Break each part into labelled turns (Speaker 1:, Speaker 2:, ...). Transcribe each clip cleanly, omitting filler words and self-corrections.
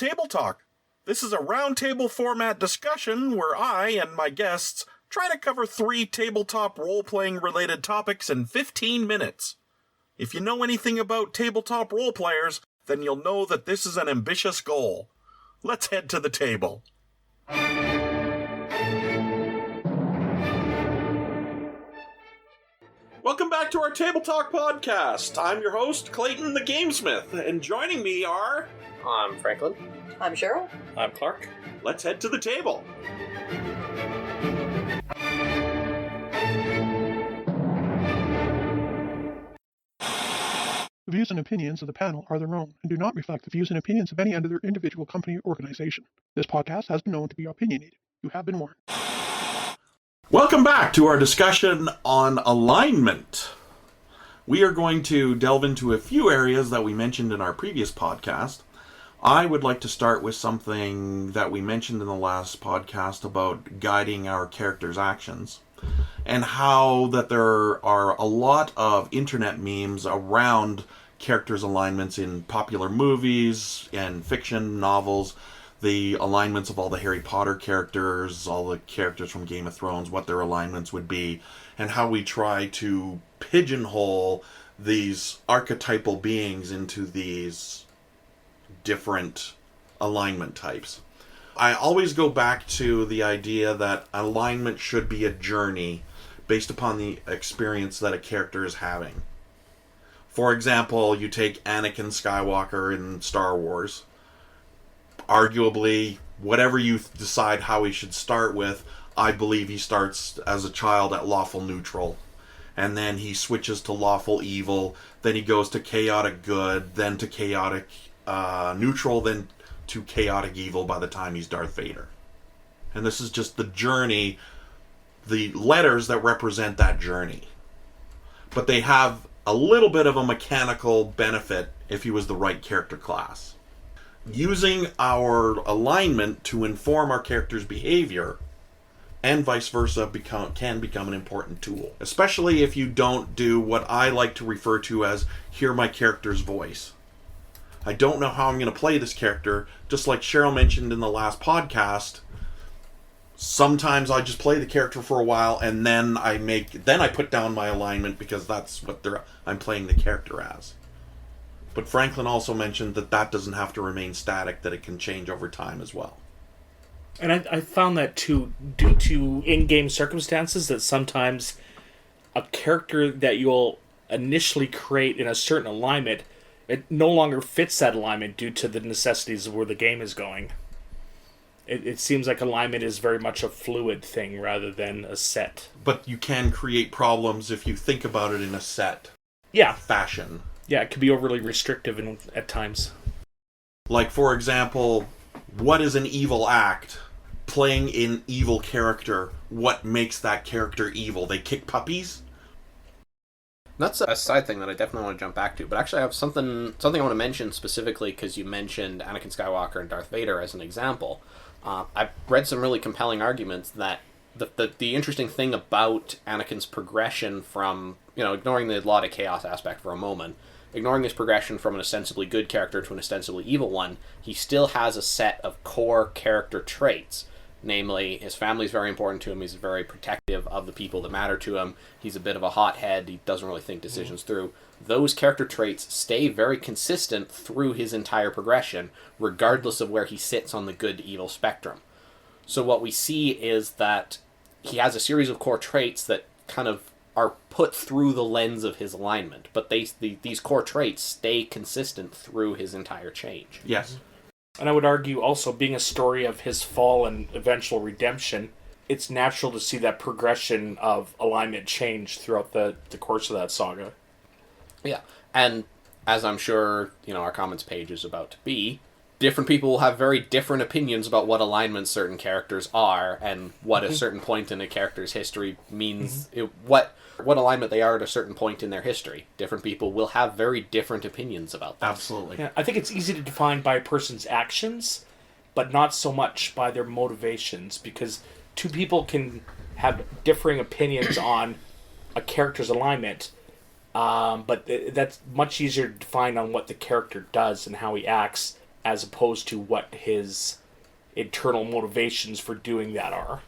Speaker 1: Table Talk. This is a roundtable format discussion where I and my guests try to cover 3 tabletop role-playing related topics in 15 minutes. If you know anything about tabletop role players, then you'll know that this is an ambitious goal. Let's head to the table. Welcome back to our Table Talk podcast. I'm your host, Clayton TheGameSmith, and joining me are...
Speaker 2: I'm Franklin.
Speaker 3: I'm Cheryl.
Speaker 4: I'm Clark.
Speaker 1: Let's head to the table.
Speaker 5: The views and opinions of the panel are their own and do not reflect the views and opinions of any other individual company or organization. This podcast has been known to be opinionated. You have been warned.
Speaker 1: Welcome back to our discussion on alignment. We are going to delve into a few areas that we mentioned in our previous podcast. I would like to start with something that we mentioned in the last podcast about guiding our characters' actions, and how that there are a lot of internet memes around characters' alignments in popular movies and fiction novels, the alignments of all the Harry Potter characters, all the characters from Game of Thrones, what their alignments would be, and how we try to pigeonhole these archetypal beings into these different alignment types. I always go back to the idea that alignment should be a journey based upon the experience that a character is having. For example, you take Anakin Skywalker in Star Wars. Arguably, whatever you decide how he should start with, I believe he starts as a child at lawful neutral. And then he switches to lawful evil, then he goes to chaotic good, then to chaotic neutral, then to chaotic evil by the time he's Darth Vader. And this is just the journey, the letters that represent that journey. But they have a little bit of a mechanical benefit if he was the right character class. Using our alignment to inform our character's behavior and vice versa can become an important tool. Especially if you don't do what I like to refer to as hear my character's voice. I don't know how I'm going to play this character. Just like Cheryl mentioned in the last podcast, sometimes I just play the character for a while and then I put down my alignment because that's what I'm playing the character as. But Franklin also mentioned that doesn't have to remain static, that it can change over time as well.
Speaker 4: And I found that too, due to in-game circumstances, that sometimes a character that you'll initially create in a certain alignment, it no longer fits that alignment due to the necessities of where the game is going. It seems like alignment is very much a fluid thing rather than a set.
Speaker 1: But you can create problems if you think about it in a set fashion.
Speaker 4: Yeah, it can be overly restrictive at times.
Speaker 1: Like, for example, what is an evil act? Playing an evil character, what makes that character evil? They kick puppies?
Speaker 2: That's a side thing that I definitely want to jump back to, but actually I have something I want to mention specifically because you mentioned Anakin Skywalker and Darth Vader as an example. I've read some really compelling arguments that the interesting thing about Anakin's progression from, ignoring the Law to Chaos aspect for a moment, ignoring his progression from an ostensibly good character to an ostensibly evil one, he still has a set of core character traits. Namely, his family is very important to him, he's very protective of the people that matter to him, he's a bit of a hothead, he doesn't really think decisions through. Those character traits stay very consistent through his entire progression, regardless of where he sits on the good-evil spectrum. So what we see is that he has a series of core traits that kind of are put through the lens of his alignment, but these core traits stay consistent through his entire change.
Speaker 1: Yes.
Speaker 4: And I would argue also, being a story of his fall and eventual redemption, it's natural to see that progression of alignment change throughout the course of that saga.
Speaker 2: Yeah, and as I'm sure, our comments page is about to be, different people will have very different opinions about what alignment certain characters are, and what a certain point in a character's history means, what alignment they are at a certain point in their history. Different people will have very different opinions about that.
Speaker 1: Absolutely.
Speaker 4: Yeah, I think it's easy to define by a person's actions, but not so much by their motivations, because two people can have differing opinions on a character's alignment, but that's much easier to define on what the character does and how he acts as opposed to what his internal motivations for doing that are.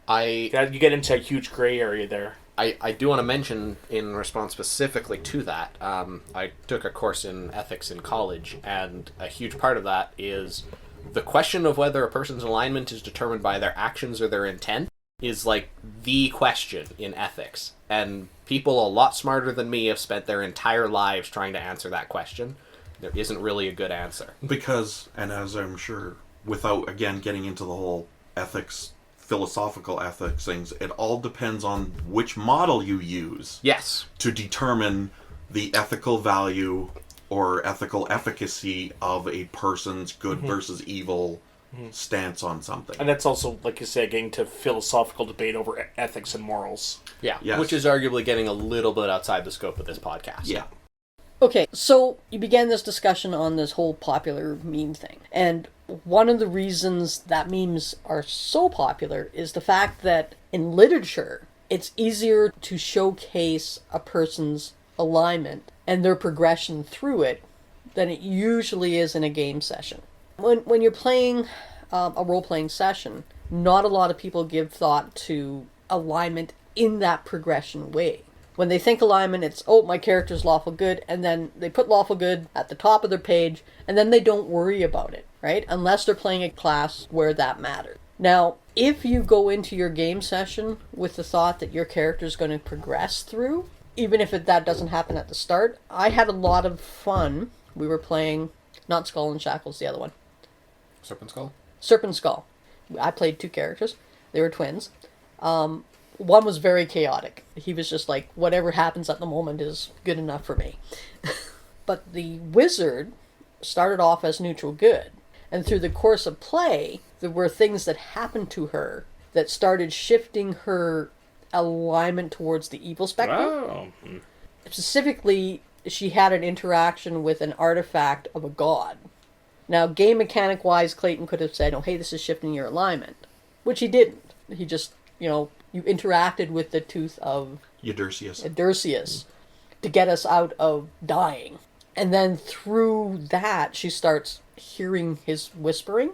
Speaker 4: You get into a huge gray area there.
Speaker 2: I do want to mention, in response specifically to that, I took a course in ethics in college, and a huge part of that is the question of whether a person's alignment is determined by their actions or their intent is like the question in ethics. And people a lot smarter than me have spent their entire lives trying to answer that question. There isn't really a good answer.
Speaker 1: Because, and as I'm sure, without, again, getting into the whole ethics, philosophical ethics things, it all depends on which model you use.
Speaker 2: Yes.
Speaker 1: To determine the ethical value or ethical efficacy of a person's good versus evil stance on something.
Speaker 4: And that's also, like you said, getting to philosophical debate over ethics and morals.
Speaker 2: Yeah,
Speaker 1: yes.
Speaker 2: Which is arguably getting a little bit outside the scope of this podcast.
Speaker 1: Yeah.
Speaker 3: Okay, so you began this discussion on this whole popular meme thing. And one of the reasons that memes are so popular is the fact that in literature, it's easier to showcase a person's alignment and their progression through it than it usually is in a game session. When you're playing a role-playing session, not a lot of people give thought to alignment in that progression way. When they think alignment, it's, oh, my character's lawful good, and then they put lawful good at the top of their page, and then they don't worry about it, right? Unless they're playing a class where that matters. Now, if you go into your game session with the thought that your character's going to progress through, even if that doesn't happen at the start, I had a lot of fun. We were playing, not Skull and Shackles, the other one.
Speaker 2: Serpent Skull?
Speaker 3: Serpent Skull. I played 2 characters. They were twins. One was very chaotic. He was just like, whatever happens at the moment is good enough for me. But the wizard started off as neutral good. And through the course of play, there were things that happened to her that started shifting her alignment towards the evil spectrum.
Speaker 4: Oh.
Speaker 3: Specifically, she had an interaction with an artifact of a god. Now, game mechanic-wise, Clayton could have said, oh, hey, this is shifting your alignment. Which he didn't. He just, you interacted with the tooth of Edursius to get us out of dying. And then through that, she starts hearing his whispering.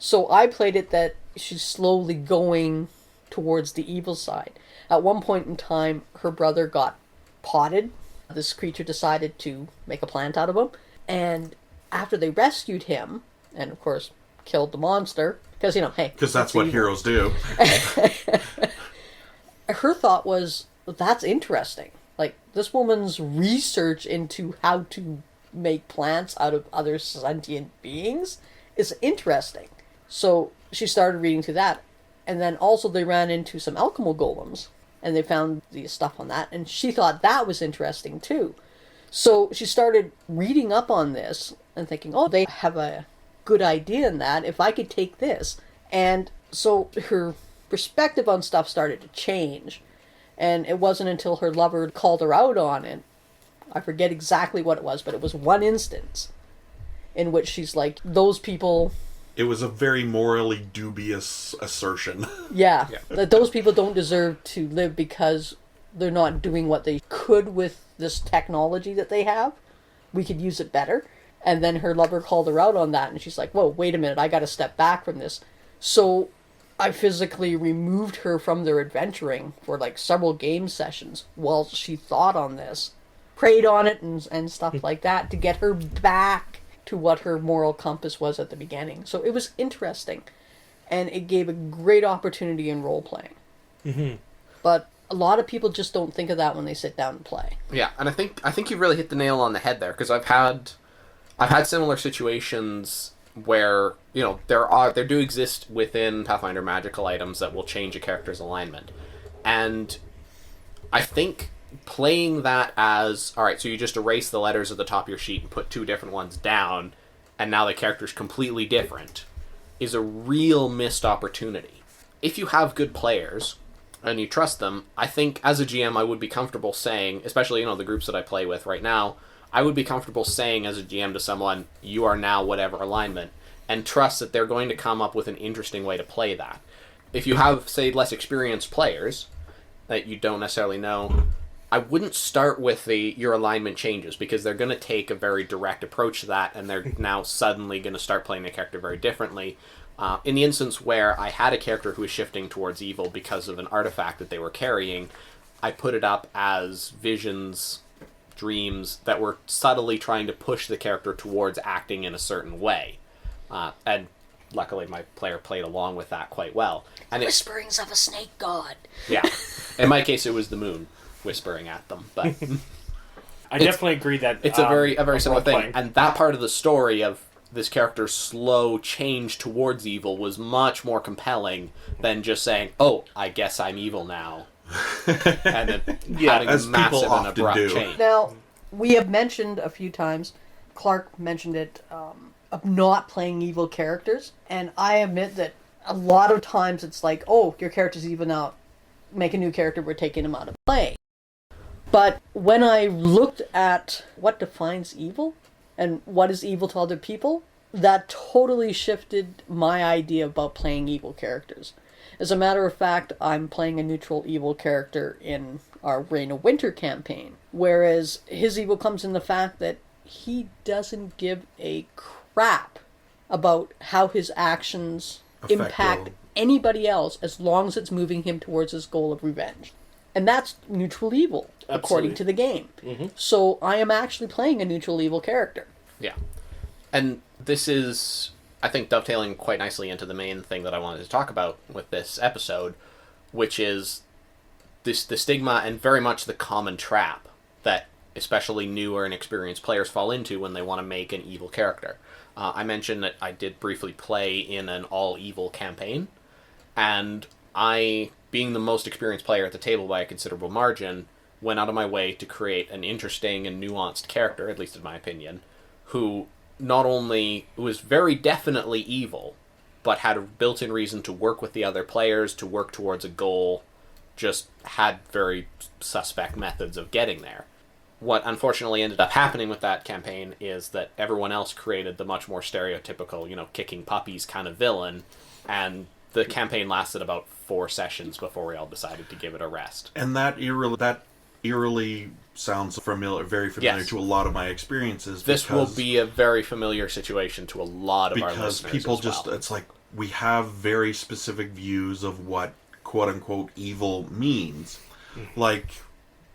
Speaker 3: So I played it that she's slowly going towards the evil side. At one point in time, her brother got potted. This creature decided to make a plant out of him. And after they rescued him, and of course killed the monster, because, hey...
Speaker 1: Because that's what heroes do.
Speaker 3: Her thought was, that's interesting. Like, this woman's research into how to make plants out of other sentient beings is interesting. So she started reading through that. And then also they ran into some alchemical golems, and they found the stuff on that, and she thought that was interesting too. So she started reading up on this and thinking, oh, they have a good idea in that, if I could take this. And so her perspective on stuff started to change. And it wasn't until her lover called her out on it, I forget exactly what it was, but it was one instance in which she's like, those people...
Speaker 1: It was a very morally dubious assertion.
Speaker 3: Yeah, that those people don't deserve to live because they're not doing what they could with this technology that they have. We could use it better. And then her lover called her out on that, and she's like, whoa, wait a minute, I gotta step back from this. So I physically removed her from their adventuring for like several game sessions while she thought on this, prayed on it and stuff like that to get her back to what her moral compass was at the beginning. So it was interesting, and it gave a great opportunity in role-playing. Mm-hmm. But a lot of people just don't think of that when they sit down and play.
Speaker 2: Yeah, and I think you really hit the nail on the head there, because I've had similar situations where, there do exist within Pathfinder magical items that will change a character's alignment. And I think playing that as, alright, so you just erase the letters at the top of your sheet and put 2 different ones down, and now the character's completely different, is a real missed opportunity. If you have good players, and you trust them, I think as a GM I would be comfortable saying, especially, the groups that I play with right now, I would be comfortable saying as a GM to someone, you are now whatever alignment, and trust that they're going to come up with an interesting way to play that. If you have, say, less experienced players that you don't necessarily know, I wouldn't start with your alignment changes, because they're going to take a very direct approach to that, and they're now suddenly going to start playing the character very differently. In the instance where I had a character who was shifting towards evil because of an artifact that they were carrying, I put it up as visions, dreams that were subtly trying to push the character towards acting in a certain way. And luckily my player played along with that quite well. And
Speaker 3: Whisperings of a snake god.
Speaker 2: Yeah. In my case, it was the moon whispering at them. But
Speaker 4: I definitely agree that
Speaker 2: it's a very similar thing.
Speaker 4: role-playing.
Speaker 2: And that part of the story of this character's slow change towards evil was much more compelling than just saying, "Oh, I guess I'm evil now," and then having a
Speaker 1: as people
Speaker 2: massive and
Speaker 1: often
Speaker 2: abrupt
Speaker 1: do.
Speaker 2: change.
Speaker 3: Now, we have mentioned a few times, Clark mentioned it, of not playing evil characters, and I admit that a lot of times it's like, oh, your character's evil now, make a new character, we're taking him out of play. But when I looked at what defines evil, and what is evil to other people, that totally shifted my idea about playing evil characters. As a matter of fact, I'm playing a neutral evil character in our Reign of Winter campaign, whereas his evil comes in the fact that he doesn't give a crap about how his actions impact anybody else, as long as it's moving him towards his goal of revenge. And that's neutral evil, according to the game.
Speaker 4: Mm-hmm.
Speaker 3: So I am actually playing a neutral evil character.
Speaker 2: Yeah. And this is, I think, dovetailing quite nicely into the main thing that I wanted to talk about with this episode, which is the stigma and very much the common trap that especially newer and experienced players fall into when they want to make an evil character. I mentioned that I did briefly play in an all-evil campaign, and I, being the most experienced player at the table by a considerable margin, went out of my way to create an interesting and nuanced character, at least in my opinion, who not only was very definitely evil, but had a built-in reason to work with the other players, to work towards a goal, just had very suspect methods of getting there. What unfortunately ended up happening with that campaign is that everyone else created the much more stereotypical, kicking puppies kind of villain, and the campaign lasted about 4 sessions before we all decided to give it a rest.
Speaker 1: And that eerily sounds familiar, very familiar
Speaker 2: Yes.
Speaker 1: to a lot of my experiences.
Speaker 2: This will be a very familiar situation to a lot of our listeners.
Speaker 1: Because people
Speaker 2: as well.
Speaker 1: just, it's like, we have very specific views of what quote-unquote evil means. Like,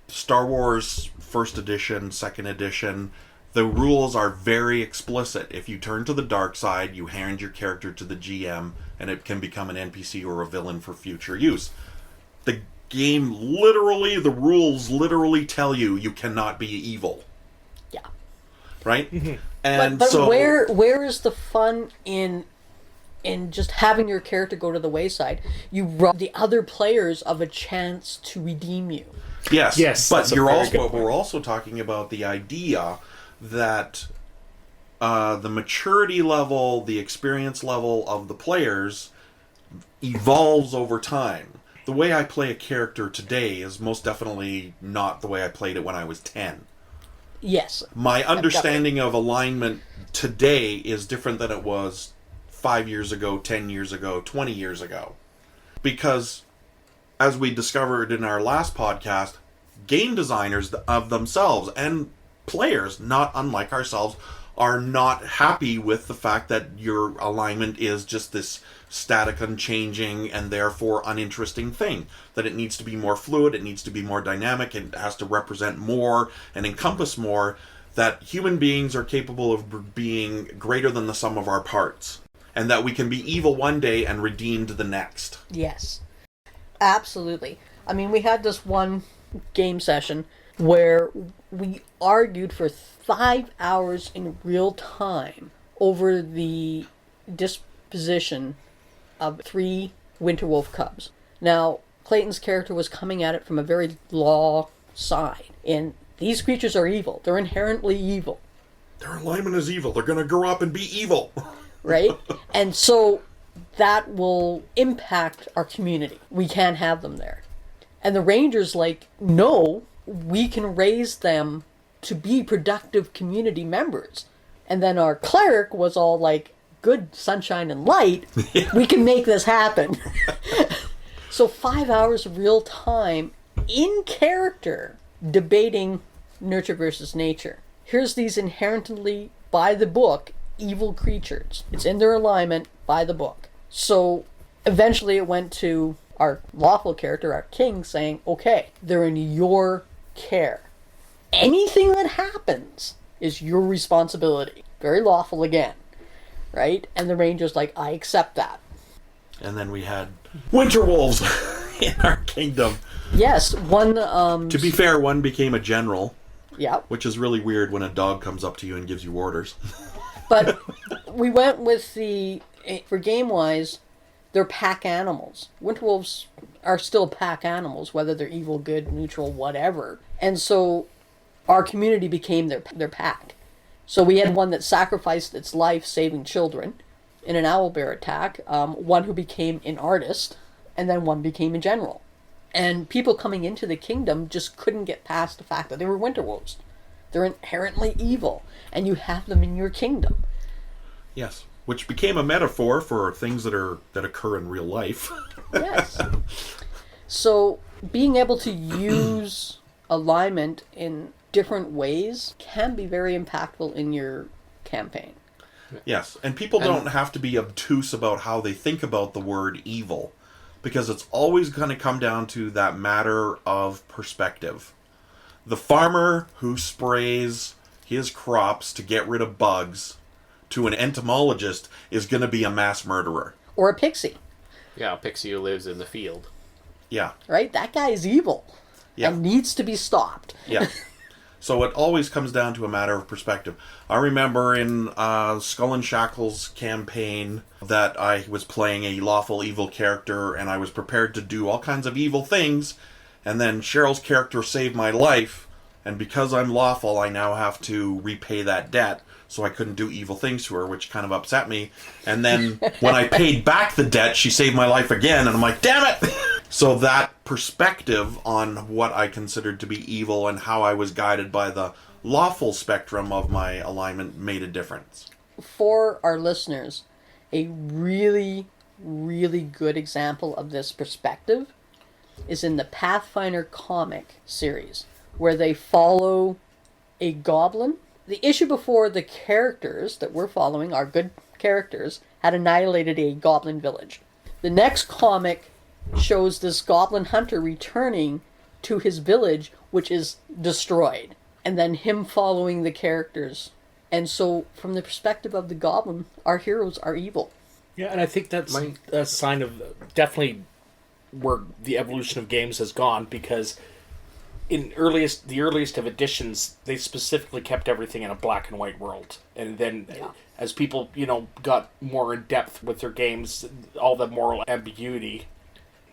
Speaker 1: Star Wars First Edition, Second Edition, the rules are very explicit. If you turn to the dark side, you hand your character to the GM, and it can become an NPC or a villain for future use. The game the rules literally tell you cannot be evil.
Speaker 3: Yeah.
Speaker 1: Right? And
Speaker 3: But
Speaker 1: so
Speaker 3: where is the fun in just having your character go to the wayside? You rob the other players of a chance to redeem you.
Speaker 1: Yes, but
Speaker 4: that's a very good point.
Speaker 1: we're also talking about the idea that the maturity level, the experience level of the players evolves over time. The way I play a character today is most definitely not the way I played it when I was 10.
Speaker 3: Yes.
Speaker 1: My understanding of alignment today is different than it was 5 years ago, 10 years ago, 20 years ago. Because, as we discovered in our last podcast, game designers of themselves and players, not unlike ourselves, are not happy with the fact that your alignment is just this static, unchanging, and therefore uninteresting thing. That it needs to be more fluid, it needs to be more dynamic, it has to represent more and encompass more, that human beings are capable of being greater than the sum of our parts. And that we can be evil one day and redeemed the next.
Speaker 3: Yes. Absolutely. I mean, we had this one game session where we argued for 5 hours in real time over the disposition of 3 winter wolf cubs. Now, Clayton's character was coming at it from a very law side, and these creatures are evil. They're inherently evil.
Speaker 1: Their alignment is evil. They're going to grow up and be evil.
Speaker 3: Right? And so that will impact our community. We can't have them there. And the Rangers no, we can raise them to be productive community members. And then our cleric was all like, good sunshine and light, we can make this happen. So 5 hours of real time in character debating nurture versus nature. Here's these inherently, by the book, evil creatures. It's in their alignment by the book. So eventually it went to our lawful character, our king, saying, okay, they're in your care. Anything that happens is your responsibility. Very lawful again, right? And the ranger's like, I accept that.
Speaker 1: And then we had winter wolves in our kingdom.
Speaker 3: Yes, one...
Speaker 1: To be fair, one became a general.
Speaker 3: Yeah.
Speaker 1: Which is really weird when a dog comes up to you and gives you orders.
Speaker 3: But we went with for game-wise, they're pack animals. Winter wolves are still pack animals, whether they're evil, good, neutral, whatever. And so our community became their pack. So we had one that sacrificed its life saving children in an owlbear attack, one who became an artist, and then one became a general. And people coming into the kingdom just couldn't get past the fact that they were winter wolves. They're inherently evil, and you have them in your kingdom.
Speaker 1: Yes, which became a metaphor for things that occur in real life.
Speaker 3: Yes. So being able to use alignment in different ways can be very impactful in your campaign.
Speaker 1: Yes, and people don't have to be obtuse about how they think about the word evil, because it's always going to come down to that matter of perspective. The farmer who sprays his crops to get rid of bugs to an entomologist is going to be a mass murderer.
Speaker 3: Or a pixie.
Speaker 2: Yeah, a pixie who lives in the field.
Speaker 1: Yeah.
Speaker 3: Right? That guy is evil.
Speaker 1: Yeah.
Speaker 3: And needs to be stopped.
Speaker 1: Yeah. So it always comes down to a matter of perspective. I remember in Skull and Shackles campaign that I was playing a lawful evil character, and I was prepared to do all kinds of evil things, and then Cheryl's character saved my life, and because I'm lawful, I now have to repay that debt, so I couldn't do evil things to her, which kind of upset me. And then when I paid back the debt, she saved my life again, and I'm like, damn it! So that perspective on what I considered to be evil and how I was guided by the lawful spectrum of my alignment made a difference.
Speaker 3: For our listeners, a really, really good example of this perspective is in the Pathfinder comic series, where they follow a goblin. The issue before, the characters that we're following, our good characters, had annihilated a goblin village. The next comic shows this goblin hunter returning to his village, which is destroyed, and then him following the characters. And so, from the perspective of the goblin, our heroes are evil.
Speaker 4: Yeah, and I think that's a sign of definitely where the evolution of games has gone, because in the earliest of editions, they specifically kept everything in a black and white world. And then as people, got more in depth with their games, all the moral ambiguity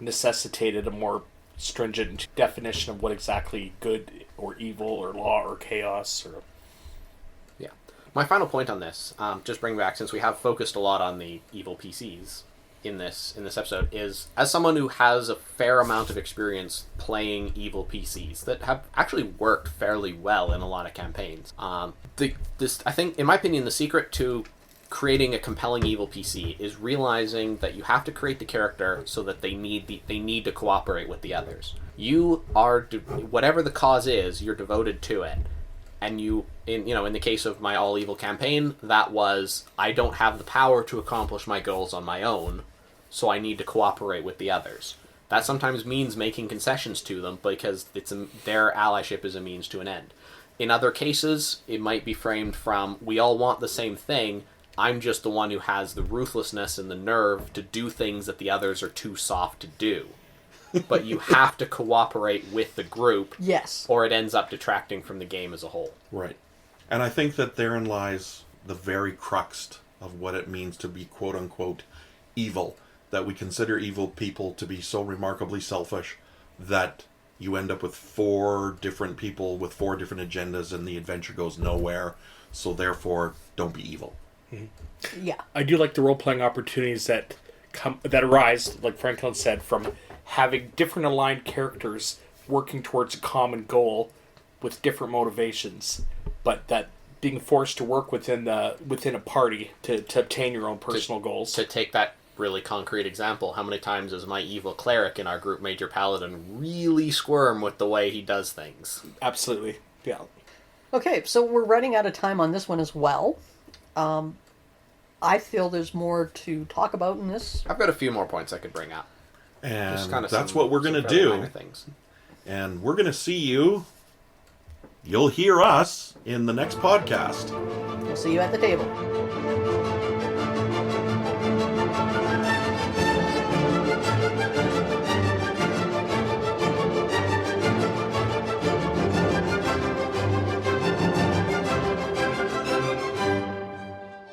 Speaker 4: necessitated a more stringent definition of what exactly good or evil or law or chaos or...
Speaker 2: Yeah. My final point on this, just bring back, since we have focused a lot on the evil PCs in this episode, is as someone who has a fair amount of experience playing evil PCs that have actually worked fairly well in a lot of campaigns. I think, in my opinion, the secret to creating a compelling evil PC is realizing that you have to create the character so that they need to cooperate with the others. You are, whatever the cause is, you're devoted to it. And in the case of my all evil campaign, that was, I don't have the power to accomplish my goals on my own, so I need to cooperate with the others. That sometimes means making concessions to them because their allyship is a means to an end. In other cases, it might be framed from, we all want the same thing, I'm just the one who has the ruthlessness and the nerve to do things that the others are too soft to do. But you have to cooperate with the group,
Speaker 3: Yes.
Speaker 2: or it ends up detracting from the game as a whole.
Speaker 1: Right. And I think that therein lies the very crux of what it means to be quote-unquote evil. That we consider evil people to be so remarkably selfish that you end up with 4 different people with 4 different agendas and the adventure goes nowhere. So therefore, don't be evil.
Speaker 4: Mm-hmm.
Speaker 3: Yeah.
Speaker 4: I do like the role-playing opportunities that arise, like Franklin said, from having different aligned characters working towards a common goal with different motivations, but that being forced to work within a party to obtain your own personal goals.
Speaker 2: To take that really concrete example. How many times has my evil cleric in our group Major Paladin really squirm with the way he does things?
Speaker 4: Absolutely. Yeah.
Speaker 3: Okay, so we're running out of time on this one as well. I feel there's more to talk about in this.
Speaker 2: I've got a few more points I could bring up.
Speaker 1: And
Speaker 2: Just
Speaker 1: that's what we're going to
Speaker 2: fairly
Speaker 1: do.
Speaker 2: minor things.
Speaker 1: And we're going to see you. You'll hear us in the next podcast.
Speaker 3: We'll see you at the table.